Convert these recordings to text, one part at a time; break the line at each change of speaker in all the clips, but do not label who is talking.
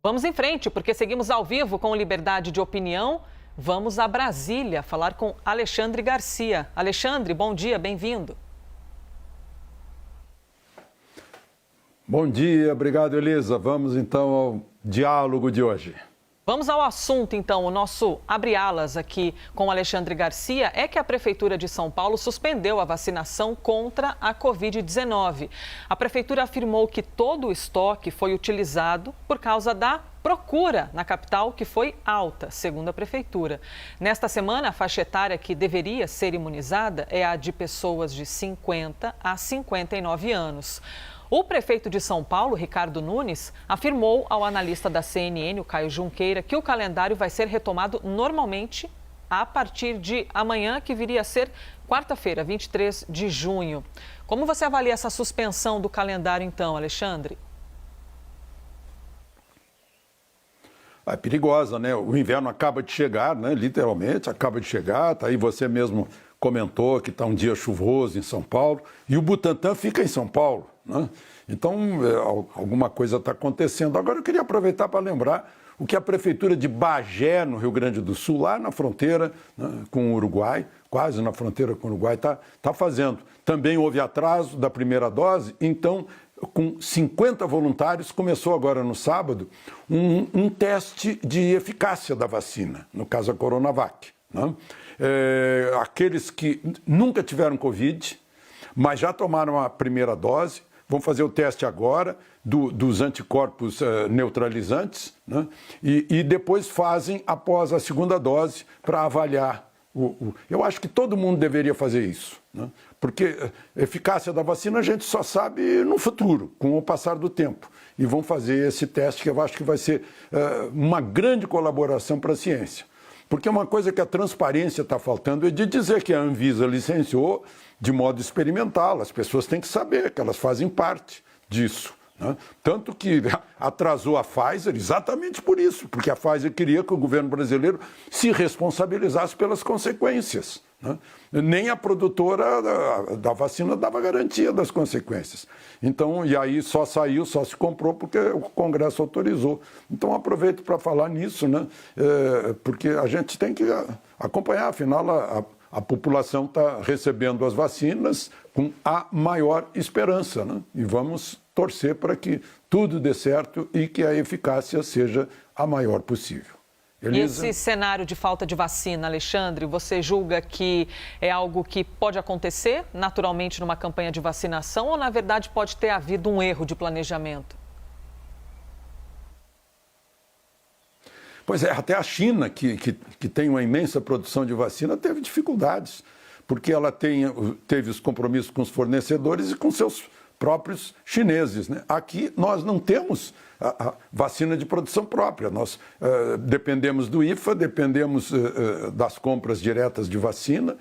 Vamos em frente, porque seguimos ao vivo com Liberdade de Opinião. Vamos a Brasília falar com Alexandre Garcia. Alexandre, bom dia, bem-vindo.
Bom dia, obrigado, Elisa. Vamos então ao diálogo de hoje.
Vamos ao assunto, então. O nosso abre-alas aqui com Alexandre Garcia é que a Prefeitura de São Paulo suspendeu a vacinação contra a Covid-19. A Prefeitura afirmou que todo o estoque foi utilizado por causa da procura na capital, que foi alta, segundo a Prefeitura. Nesta semana, a faixa etária que deveria ser imunizada é a de pessoas de 50 a 59 anos. O prefeito de São Paulo, Ricardo Nunes, afirmou ao analista da CNN, o Caio Junqueira, que o calendário vai ser retomado normalmente a partir de amanhã, que viria a ser quarta-feira, 23 de junho. Como você avalia essa suspensão do calendário, então, Alexandre?
É perigosa, né? O inverno acaba de chegar, né? Literalmente, acaba de chegar. Tá aí, você mesmo comentou que está um dia chuvoso em São Paulo. E o Butantan fica em São Paulo, né? Então, alguma coisa está acontecendo. Agora, eu queria aproveitar para lembrar o que a Prefeitura de Bagé, no Rio Grande do Sul, lá na fronteira, né, com o Uruguai, quase na fronteira com o Uruguai, tá fazendo. Também houve atraso da primeira dose, então, com 50 voluntários, começou agora no sábado um teste de eficácia da vacina, no caso a Coronavac, né? Aqueles que nunca tiveram Covid, mas já tomaram a primeira dose, vão fazer o teste agora dos anticorpos neutralizantes, né? E depois fazem após a segunda dose para avaliar. Eu acho que todo mundo deveria fazer isso, né? Porque a eficácia da vacina a gente só sabe no futuro, com o passar do tempo. E vão fazer esse teste que eu acho que vai ser uma grande colaboração para a ciência. Porque uma coisa que a transparência está faltando é de dizer que a Anvisa licenciou de modo experimental. As pessoas têm que saber que elas fazem parte disso, né? Tanto que atrasou a Pfizer exatamente por isso, porque a Pfizer queria que o governo brasileiro se responsabilizasse pelas consequências, né? Nem a produtora da vacina dava garantia das consequências. Então, e aí só se comprou porque o Congresso autorizou. Então, aproveito para falar nisso, né? Porque a gente tem que acompanhar, afinal, a população está recebendo as vacinas com a maior esperança, né? E vamos torcer para que tudo dê certo e que a eficácia seja a maior possível. Elisa?
E esse cenário de falta de vacina, Alexandre, você julga que é algo que pode acontecer naturalmente numa campanha de vacinação ou, na verdade, pode ter havido um erro de planejamento?
Pois é, até a China, que tem uma imensa produção de vacina, teve dificuldades, porque ela teve os compromissos com os fornecedores e com seus próprios chineses, né? Aqui nós não temos a vacina de produção própria, nós dependemos do IFA, dependemos das compras diretas de vacina,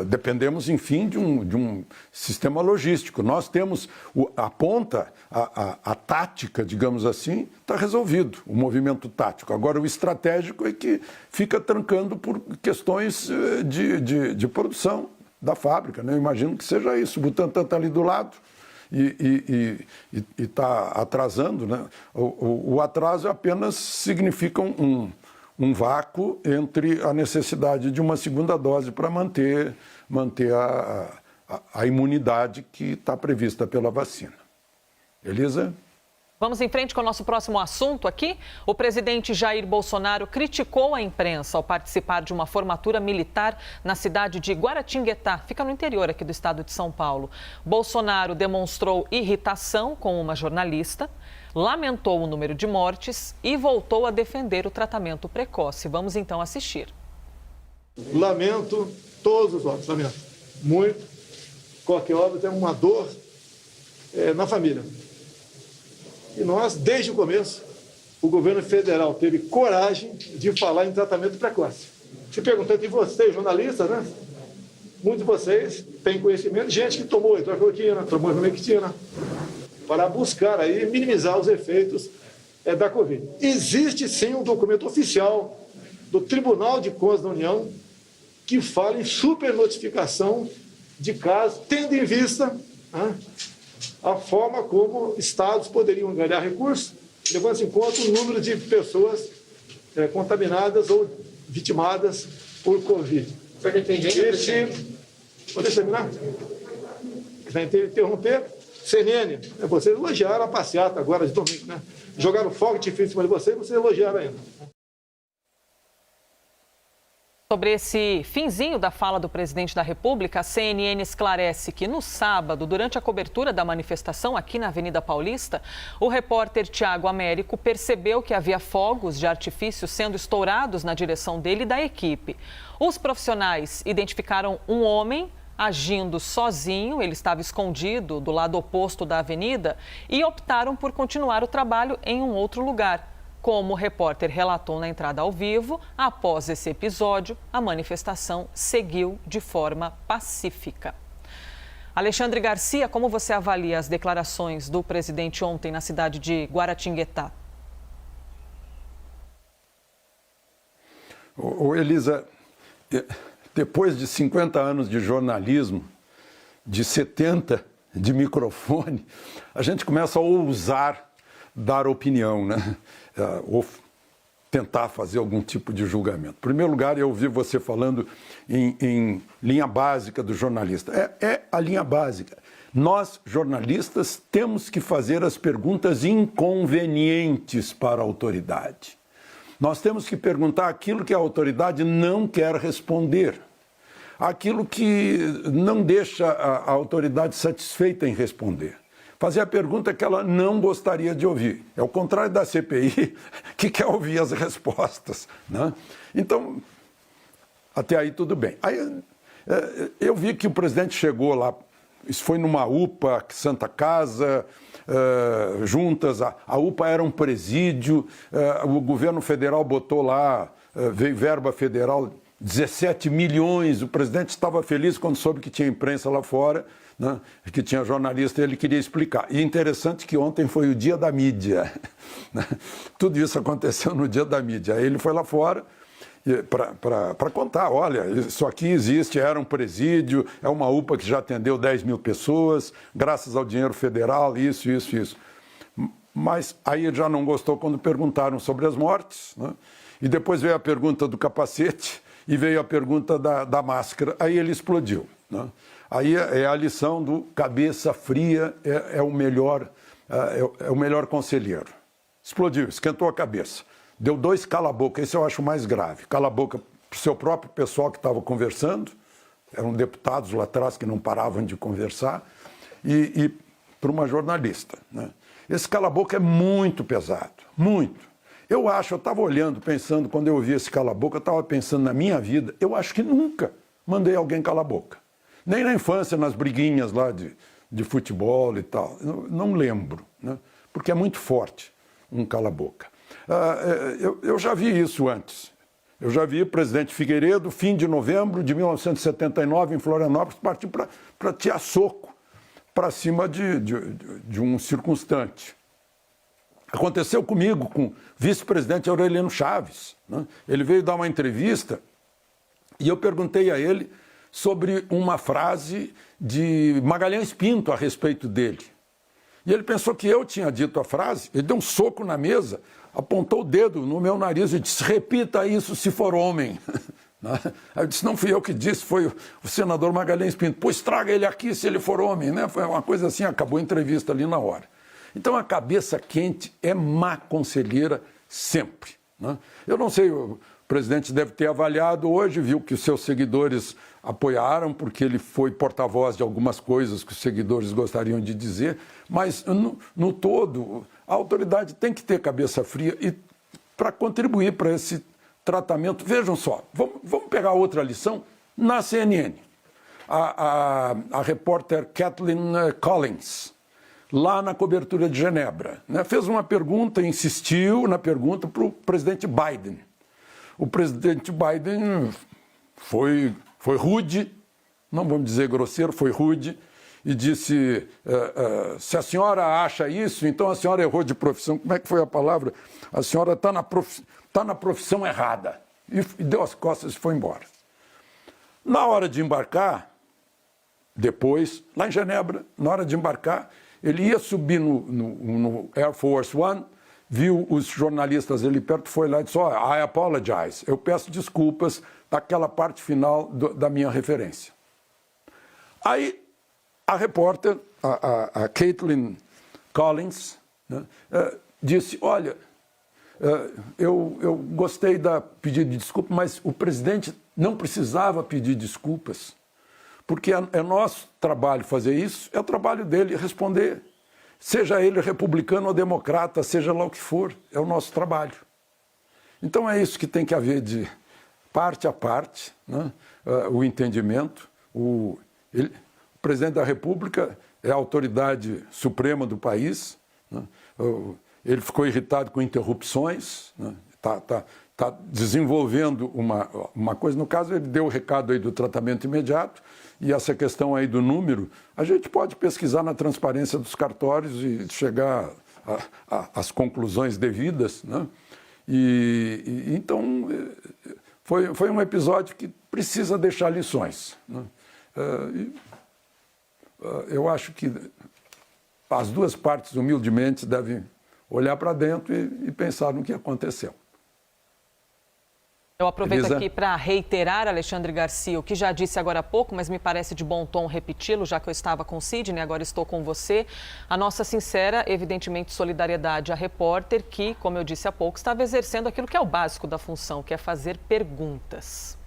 dependemos, enfim, de um sistema logístico. Nós temos a ponta, a tática, digamos assim, está resolvido, o movimento tático. Agora, o estratégico é que fica trancando por questões de produção da fábrica, né? Eu imagino que seja isso. O Butantan está ali do lado e está atrasando, né? O atraso apenas significa um vácuo entre a necessidade de uma segunda dose para manter a imunidade que está prevista pela vacina. Elisa?
Vamos em frente com o nosso próximo assunto aqui. O presidente Jair Bolsonaro criticou a imprensa ao participar de uma formatura militar na cidade de Guaratinguetá, fica no interior aqui do estado de São Paulo. Bolsonaro demonstrou irritação com uma jornalista, lamentou o número de mortes e voltou a defender o tratamento precoce. Vamos então assistir.
Lamento todos os óbitos, lamento muito. Qualquer óbito é uma dor na família. E nós, desde o começo, o governo federal teve coragem de falar em tratamento precoce. Se perguntando de vocês, jornalistas, né? Muitos de vocês têm conhecimento de gente que tomou hidrocloroquina, tomou ivermectina, para buscar aí minimizar os efeitos da Covid. Existe sim um documento oficial do Tribunal de Contas da União que fala em supernotificação de casos, tendo em vista a forma como estados poderiam ganhar recursos levando-se em conta o número de pessoas contaminadas ou vitimadas por Covid.
Pode
terminar? Vai interromper? CNN, vocês elogiaram a passeata agora de domingo, né? Jogaram fogo difícil em cima de vocês elogiaram ainda.
Sobre esse finzinho da fala do presidente da República, a CNN esclarece que no sábado, durante a cobertura da manifestação aqui na Avenida Paulista, o repórter Tiago Américo percebeu que havia fogos de artifício sendo estourados na direção dele e da equipe. Os profissionais identificaram um homem agindo sozinho, ele estava escondido do lado oposto da avenida e optaram por continuar o trabalho em um outro lugar. Como o repórter relatou na entrada ao vivo, após esse episódio, a manifestação seguiu de forma pacífica. Alexandre Garcia, como você avalia as declarações do presidente ontem na cidade de Guaratinguetá?
Elisa, depois de 50 anos de jornalismo, de 70 de microfone, a gente começa a ousar dar opinião, né? Ou tentar fazer algum tipo de julgamento. Em primeiro lugar, eu ouvi você falando em linha básica do jornalista. É a linha básica. Nós, jornalistas, temos que fazer as perguntas inconvenientes para a autoridade. Nós temos que perguntar aquilo que a autoridade não quer responder. Aquilo que não deixa a autoridade satisfeita em responder. Fazer a pergunta que ela não gostaria de ouvir. É o contrário da CPI, que quer ouvir as respostas, né? Então, até aí tudo bem. Aí, eu vi que o presidente chegou lá, isso foi numa UPA, Santa Casa, juntas, a UPA era um presídio, o governo federal botou lá, veio verba federal, 17 milhões, o presidente estava feliz quando soube que tinha imprensa lá fora, né, que tinha jornalista, ele queria explicar. E interessante que ontem foi o dia da mídia. Né? Tudo isso aconteceu no dia da mídia. Aí ele foi lá fora para contar, olha, isso aqui existe, era um presídio, é uma UPA que já atendeu 10 mil pessoas, graças ao dinheiro federal, isso. Mas aí ele já não gostou quando perguntaram sobre as mortes, né? E depois veio a pergunta do capacete e veio a pergunta da máscara. Aí ele explodiu, né? Aí é a lição do cabeça fria, é o melhor conselheiro. Explodiu, esquentou a cabeça. Deu 2 cala-boca, esse eu acho mais grave. Cala-boca para o seu próprio pessoal que estava conversando, eram deputados lá atrás que não paravam de conversar, e para uma jornalista, né? Esse cala-boca é muito pesado, muito. Eu estava olhando, pensando, quando eu ouvi esse cala-boca, eu estava pensando na minha vida, eu acho que nunca mandei alguém calar-boca. Nem na infância, nas briguinhas lá de futebol e tal. Não lembro, né? Porque é muito forte um cala-boca. Eu já vi isso antes. Eu já vi o presidente Figueiredo, fim de novembro de 1979, em Florianópolis, partir para tirar soco para cima de um circunstante. Aconteceu comigo, com o vice-presidente Aureliano Chaves, né? Ele veio dar uma entrevista e eu perguntei a ele sobre uma frase de Magalhães Pinto a respeito dele. E ele pensou que eu tinha dito a frase, ele deu um soco na mesa, apontou o dedo no meu nariz e disse, repita isso se for homem. Aí eu disse, não fui eu que disse, foi o senador Magalhães Pinto. Pois traga ele aqui se ele for homem, né? Foi uma coisa assim, acabou a entrevista ali na hora. Então a cabeça quente é má conselheira sempre, né? Eu não sei, o presidente deve ter avaliado hoje, viu que os seus seguidores apoiaram, porque ele foi porta-voz de algumas coisas que os seguidores gostariam de dizer, mas no todo, a autoridade tem que ter cabeça fria e para contribuir para esse tratamento. Vejam só, vamos pegar outra lição na CNN. A repórter Kathleen Collins, lá na cobertura de Genebra, né, fez uma pergunta, insistiu na pergunta para o presidente Biden. O presidente Biden foi rude, não vamos dizer grosseiro, foi rude, e disse, se a senhora acha isso, então a senhora errou de profissão. Como é que foi a palavra? A senhora está na profissão errada. E deu as costas e foi embora. Na hora de embarcar, depois, lá em Genebra, na hora de embarcar, ele ia subir no Air Force One viu os jornalistas ali perto, foi lá e disse, I apologize, eu peço desculpas daquela parte final da minha referência. Aí a repórter, a Caitlin Collins, né, disse, olha, eu gostei da pedido de desculpa, mas o presidente não precisava pedir desculpas, porque é nosso trabalho fazer isso, é o trabalho dele responder. Seja ele republicano ou democrata, seja lá o que for, é o nosso trabalho. Então é isso que tem que haver de parte a parte, né? O entendimento. O presidente da República é a autoridade suprema do país, né? Ele ficou irritado com interrupções, né? Tá desenvolvendo uma coisa. No caso, ele deu o recado aí do tratamento imediato, e essa questão aí do número, a gente pode pesquisar na transparência dos cartórios e chegar às conclusões devidas, né? Então, foi um episódio que precisa deixar lições, né? Eu acho que as duas partes, humildemente, devem olhar para dentro e pensar no que aconteceu.
Eu aproveito
Elisa,
aqui para reiterar, Alexandre Garcia, o que já disse agora há pouco, mas me parece de bom tom repeti-lo, já que eu estava com o Sidney, agora estou com você. A nossa sincera, evidentemente, solidariedade à repórter que, como eu disse há pouco, estava exercendo aquilo que é o básico da função, que é fazer perguntas.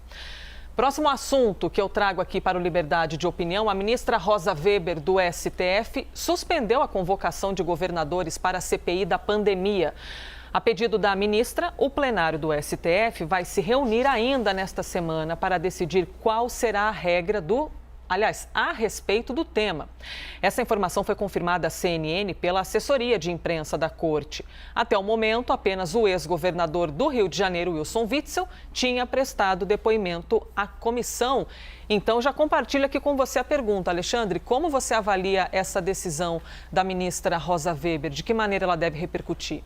Próximo assunto que eu trago aqui para o Liberdade de Opinião, a ministra Rosa Weber, do STF, suspendeu a convocação de governadores para a CPI da pandemia. A pedido da ministra, o plenário do STF vai se reunir ainda nesta semana para decidir qual será a regra a respeito do tema. Essa informação foi confirmada à CNN pela assessoria de imprensa da Corte. Até o momento, apenas o ex-governador do Rio de Janeiro, Wilson Witzel, tinha prestado depoimento à comissão. Então, já compartilho aqui com você a pergunta, Alexandre, como você avalia essa decisão da ministra Rosa Weber? De que maneira ela deve repercutir?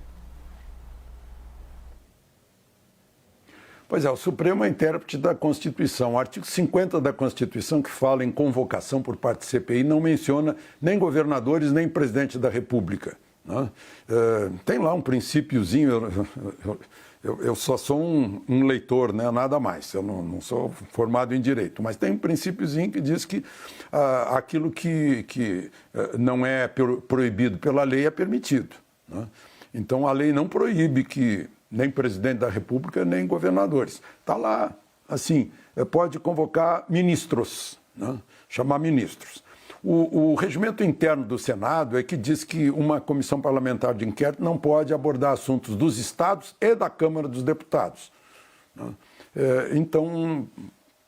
Pois é, o Supremo é intérprete da Constituição. O artigo 50 da Constituição, que fala em convocação por parte do CPI, não menciona nem governadores, nem presidente da República, né? Tem lá um princípiozinho, eu só sou um leitor, né? Nada mais, eu não sou formado em Direito, mas tem um princípiozinho que diz que aquilo que não é proibido pela lei é permitido, né? Então a lei não proíbe que nem presidente da República, nem governadores. Está lá, assim, pode convocar ministros, né? Chamar ministros. O regimento interno do Senado é que diz que uma comissão parlamentar de inquérito não pode abordar assuntos dos estados e da Câmara dos Deputados, né? Então,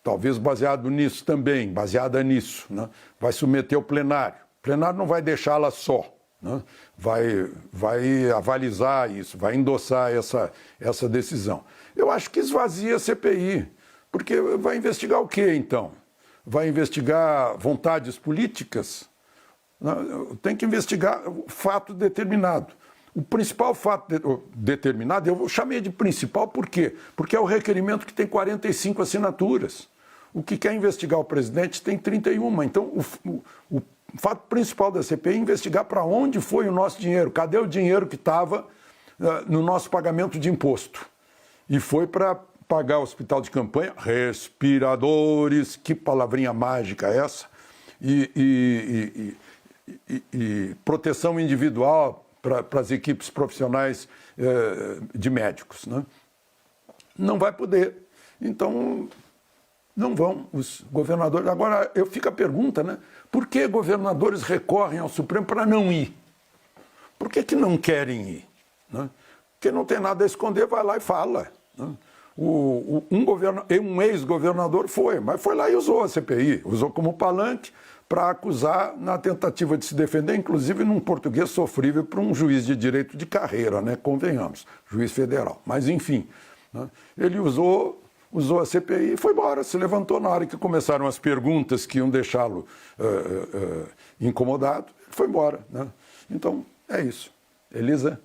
talvez baseada nisso, né? Vai submeter ao plenário. O plenário não vai deixá-la só, né? Vai avalizar isso, vai endossar essa decisão. Eu acho que esvazia a CPI, porque vai investigar o quê, então? Vai investigar vontades políticas? Não, tem que investigar o fato determinado. O principal fato determinado, eu chamei de principal por quê? Porque é o requerimento que tem 45 assinaturas. O que quer investigar o presidente tem 31. Então, o fato principal da CPI é investigar para onde foi o nosso dinheiro. Cadê o dinheiro que estava no nosso pagamento de imposto? E foi para pagar o hospital de campanha, respiradores, que palavrinha mágica é essa, e proteção individual para as equipes profissionais de médicos, né? Não vai poder. Então, não vão os governadores. Agora, fica a pergunta, né? Por que governadores recorrem ao Supremo para não ir? Por que não querem ir, né? Porque não tem nada a esconder, vai lá e fala, né? Um ex-governador mas foi lá e usou a CPI, usou como palanque para acusar na tentativa de se defender, inclusive num português sofrível para um juiz de direito de carreira, né? Convenhamos, juiz federal. Mas, enfim, né? Ele usou a CPI e foi embora, se levantou na hora que começaram as perguntas que iam deixá-lo incomodado, foi embora, né? Então, é isso. Elisa?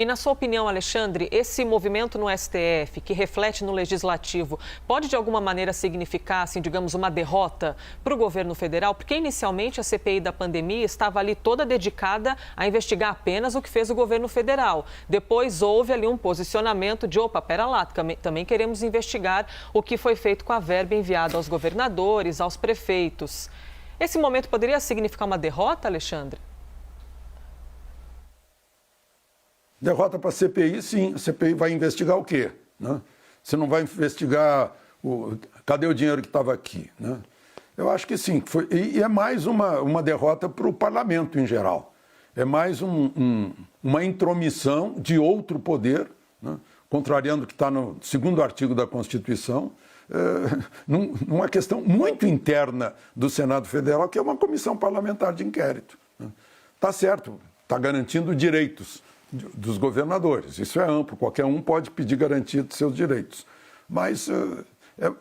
E na sua opinião, Alexandre, esse movimento no STF, que reflete no Legislativo, pode de alguma maneira significar, assim, digamos, uma derrota para o governo federal? Porque inicialmente a CPI da pandemia estava ali toda dedicada a investigar apenas o que fez o governo federal. Depois houve ali um posicionamento de, opa, pera lá, também queremos investigar o que foi feito com a verba enviada aos governadores, aos prefeitos. Esse momento poderia significar uma derrota, Alexandre?
Derrota para a CPI, sim. A CPI vai investigar o quê? Né? Você não vai investigar cadê o dinheiro que estava aqui? Né? Eu acho que sim. E é mais uma derrota para o parlamento em geral. É mais uma intromissão de outro poder, né? Contrariando o que está no 2º artigo da Constituição, numa questão muito interna do Senado Federal, que é uma comissão parlamentar de inquérito. Está certo, está garantindo direitos dos governadores. Isso é amplo, qualquer um pode pedir garantia de seus direitos. Mas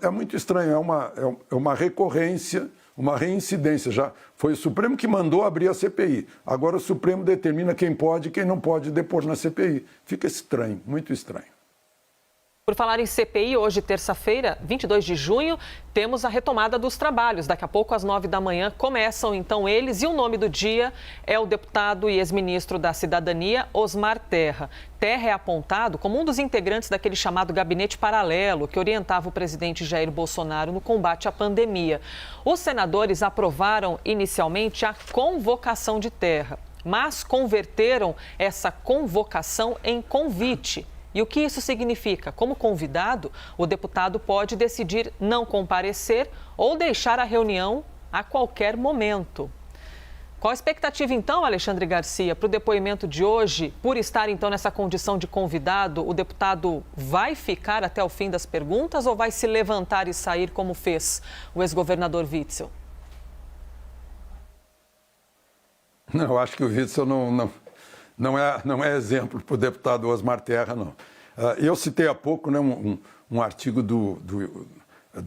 é muito estranho, é uma recorrência, uma reincidência. Já foi o Supremo que mandou abrir a CPI. Agora o Supremo determina quem pode e quem não pode depor na CPI. Fica estranho, muito estranho.
Por falar em CPI, hoje, terça-feira, 22 de junho, temos a retomada dos trabalhos. Daqui a pouco, às 9 da manhã, começam então eles. E o nome do dia é o deputado e ex-ministro da Cidadania, Osmar Terra. Terra é apontado como um dos integrantes daquele chamado gabinete paralelo que orientava o presidente Jair Bolsonaro no combate à pandemia. Os senadores aprovaram inicialmente a convocação de Terra, mas converteram essa convocação em convite. E o que isso significa? Como convidado, o deputado pode decidir não comparecer ou deixar a reunião a qualquer momento. Qual a expectativa, então, Alexandre Garcia, para o depoimento de hoje? Por estar, então, nessa condição de convidado, o deputado vai ficar até o fim das perguntas ou vai se levantar e sair como fez o ex-governador Witzel?
Não, eu acho que o Witzel não é exemplo para o deputado Osmar Terra, não. Eu citei há pouco, né, um artigo do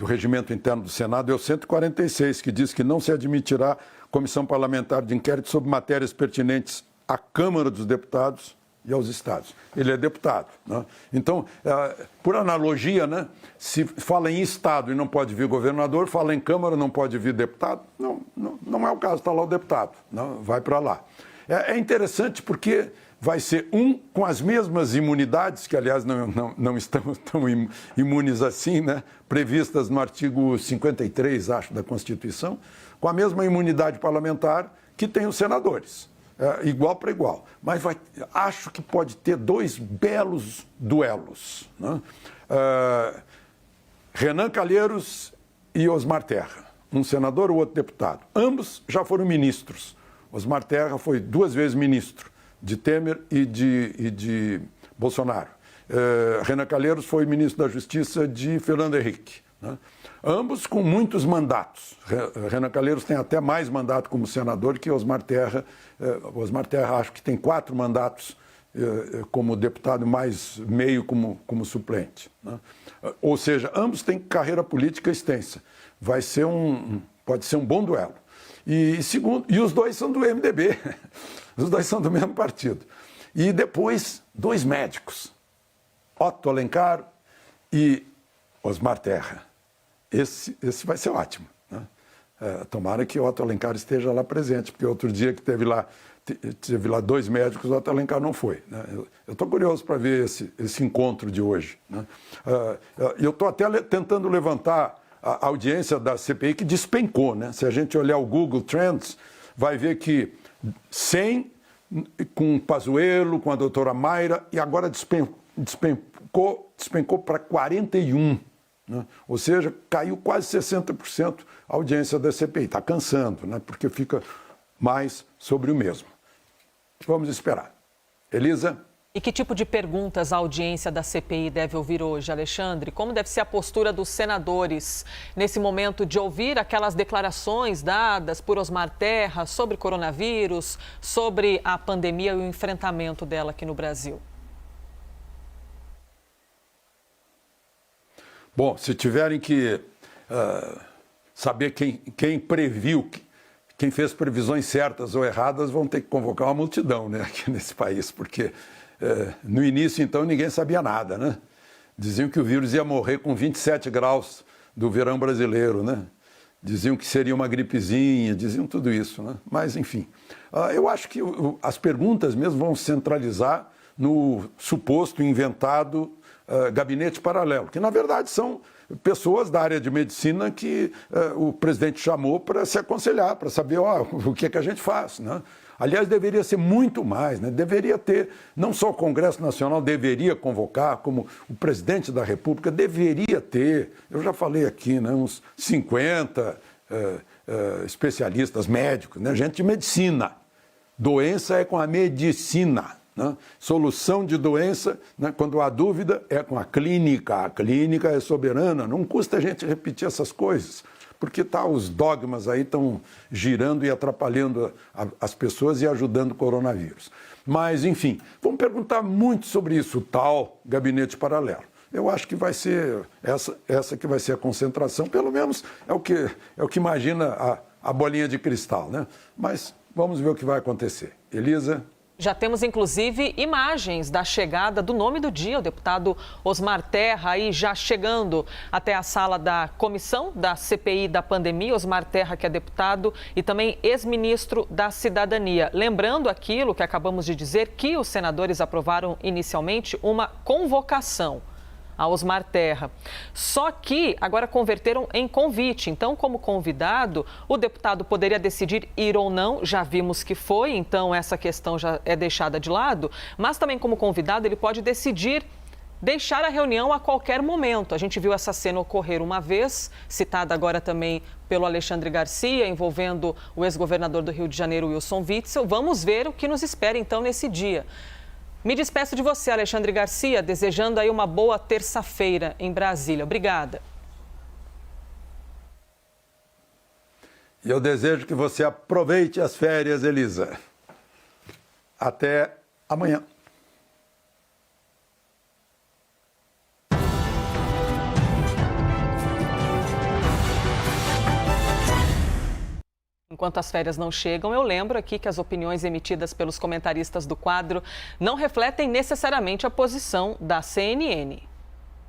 Regimento Interno do Senado, é o 146, que diz que não se admitirá comissão parlamentar de inquérito sobre matérias pertinentes à Câmara dos Deputados e aos Estados. Ele é deputado, né? Então, por analogia, né, se fala em Estado e não pode vir governador, fala em Câmara, não pode vir deputado, não é o caso, está lá o deputado, não, vai para lá. É interessante porque vai ser com as mesmas imunidades, que aliás não estamos tão imunes assim, né, previstas no artigo 53, acho, da Constituição, com a mesma imunidade parlamentar que tem os senadores, igual para igual. Mas acho que pode ter 2 belos duelos, né? Renan Calheiros e Osmar Terra, um senador ou outro deputado. Ambos já foram ministros. Osmar Terra foi 2 vezes ministro de Temer e de Bolsonaro. Renan Calheiros foi ministro da Justiça de Fernando Henrique, né? Ambos com muitos mandatos. Renan Calheiros tem até mais mandato como senador que Osmar Terra. Osmar Terra acho que tem 4 mandatos como deputado, mais meio como suplente, né? Ou seja, ambos têm carreira política extensa. Pode ser um bom duelo. E os 2 são do MDB, os 2 são do mesmo partido. E depois, 2 médicos, Otto Alencar e Osmar Terra. Esse vai ser ótimo, né? Tomara que Otto Alencar esteja lá presente, porque outro dia que teve lá 2 médicos, Otto Alencar não foi, né? Eu estou curioso para ver esse encontro de hoje, né? Eu estou até tentando levantar a audiência da CPI, que despencou, né? Se a gente olhar o Google Trends, vai ver que 100 com o Pazuello, com a doutora Mayra, e agora despencou para 41, né? Ou seja, caiu quase 60% a audiência da CPI. Está cansando, né? Porque fica mais sobre o mesmo. Vamos esperar. Elisa?
E que tipo de perguntas a audiência da CPI deve ouvir hoje, Alexandre? Como deve ser a postura dos senadores nesse momento de ouvir aquelas declarações dadas por Osmar Terra sobre coronavírus, sobre a pandemia e o enfrentamento dela aqui no Brasil?
Bom, se tiverem que saber quem previu, quem fez previsões certas ou erradas, vão ter que convocar uma multidão, né, aqui nesse país, porque No início, então, ninguém sabia nada, né? Diziam que o vírus ia morrer com 27 graus do verão brasileiro, né? Diziam que seria uma gripezinha, diziam tudo isso, né? Mas, enfim, eu acho que as perguntas mesmo vão centralizar no suposto inventado gabinete paralelo, que, na verdade, são pessoas da área de medicina que o presidente chamou para se aconselhar, para saber o que é que a gente faz, né? Aliás, deveria ser muito mais, né? Deveria ter, não só o Congresso Nacional deveria convocar, como o presidente da República deveria ter, eu já falei aqui, né, uns 50 especialistas médicos, né, gente de medicina. Doença é com a medicina, né? Solução de doença, né, quando há dúvida, é com a clínica é soberana, não custa a gente repetir essas coisas. Porque os dogmas aí estão girando e atrapalhando as pessoas e ajudando o coronavírus. Mas, enfim, vamos perguntar muito sobre isso, o tal gabinete paralelo. Eu acho que vai ser essa que vai ser a concentração, pelo menos é o que imagina a bolinha de cristal, né? Mas vamos ver o que vai acontecer. Elisa?
Já temos, inclusive, imagens da chegada do nome do dia, o deputado Osmar Terra, aí já chegando até a sala da comissão da CPI da pandemia. Osmar Terra, que é deputado e também ex-ministro da Cidadania. Lembrando aquilo que acabamos de dizer, que os senadores aprovaram inicialmente uma convocação a Osmar Terra. Só que agora converteram em convite. Então, como convidado, o deputado poderia decidir ir ou não, já vimos que foi, então essa questão já é deixada de lado, mas também como convidado ele pode decidir deixar a reunião a qualquer momento. A gente viu essa cena ocorrer uma vez, citada agora também pelo Alexandre Garcia, envolvendo o ex-governador do Rio de Janeiro, Wilson Witzel. Vamos ver o que nos espera então nesse dia. Me despeço de você, Alexandre Garcia, desejando aí uma boa terça-feira em Brasília. Obrigada.
E eu desejo que você aproveite as férias, Elisa. Até amanhã.
Enquanto as férias não chegam, eu lembro aqui que as opiniões emitidas pelos comentaristas do quadro não refletem necessariamente a posição da CNN.